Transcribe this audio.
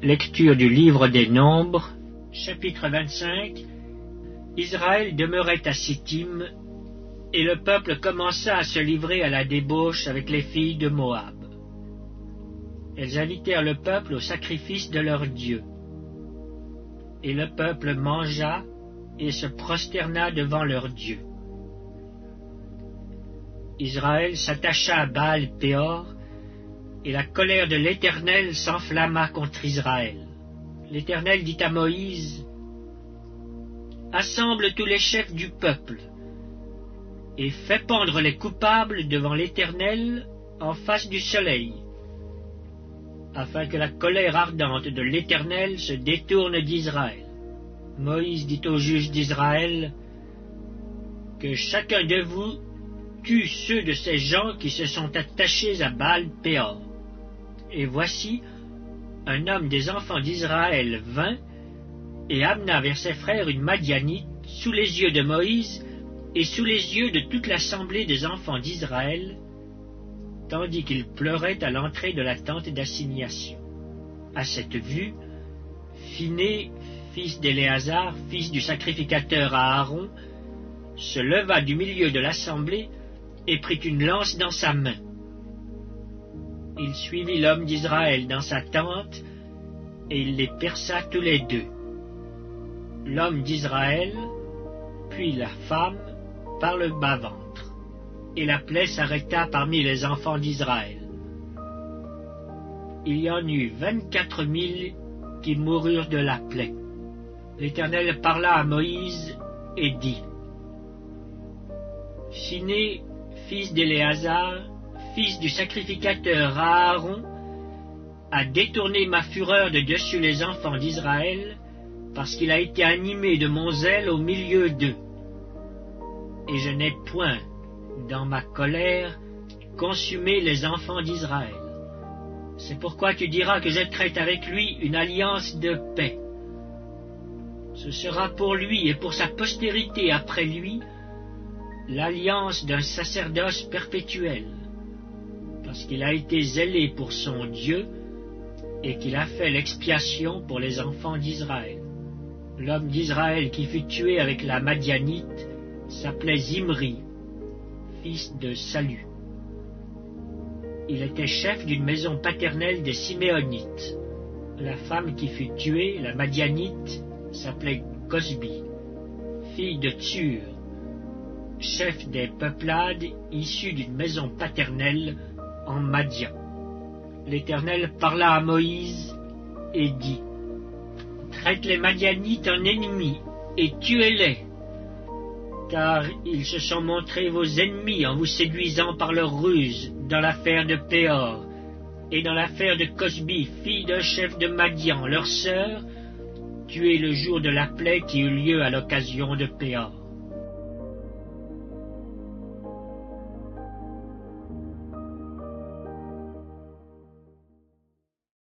Lecture du livre des Nombres, chapitre 25. Israël demeurait à Sittim, et le peuple commença à se livrer à la débauche avec les filles de Moab. Elles invitèrent le peuple au sacrifice de leur Dieu. Et le peuple mangea et se prosterna devant leur Dieu. Israël s'attacha à Baal-Péor, et la colère de l'Éternel s'enflamma contre Israël. L'Éternel dit à Moïse, « Assemble tous les chefs du peuple, et fais pendre les coupables devant l'Éternel en face du soleil, afin que la colère ardente de l'Éternel se détourne d'Israël. » Moïse dit aux juges d'Israël, « Que chacun de vous tue ceux de ces gens qui se sont attachés à Baal-Péor. » Et voici, un homme des enfants d'Israël vint et amena vers ses frères une Madianite sous les yeux de Moïse et sous les yeux de toute l'assemblée des enfants d'Israël, tandis qu'il pleurait à l'entrée de la tente d'assignation. À cette vue, Phiné, fils d'Éléazar, fils du sacrificateur Aaron, se leva du milieu de l'assemblée et prit une lance dans sa main. Il suivit l'homme d'Israël dans sa tente, et il les perça tous les deux, l'homme d'Israël, puis la femme, par le bas-ventre, et la plaie s'arrêta parmi les enfants d'Israël. Il y en eut 24 000 qui moururent de la plaie. L'Éternel parla à Moïse et dit, « Phiné, fils d'Éléazar, fils du sacrificateur Aaron, a détourné ma fureur de dessus les enfants d'Israël, parce qu'il a été animé de mon zèle au milieu d'eux. Et je n'ai point, dans ma colère, consumé les enfants d'Israël. C'est pourquoi tu diras que je traite avec lui une alliance de paix. Ce sera pour lui et pour sa postérité après lui l'alliance d'un sacerdoce perpétuel, parce qu'il a été zélé pour son Dieu et qu'il a fait l'expiation pour les enfants d'Israël. L'homme d'Israël qui fut tué avec la Madianite s'appelait Zimri, fils de Salu. Il était chef d'une maison paternelle des Siméonites. La femme qui fut tuée, la Madianite, s'appelait Cosbi, fille de Tsur, chef des peuplades issus d'une maison paternelle en Madian. L'Éternel parla à Moïse et dit, « Traite les Madianites en ennemis et tuez-les, car ils se sont montrés vos ennemis en vous séduisant par leur ruse dans l'affaire de Péor et dans l'affaire de Cosbi, fille d'un chef de Madian, leur sœur, tuée le jour de la plaie qui eut lieu à l'occasion de Péor.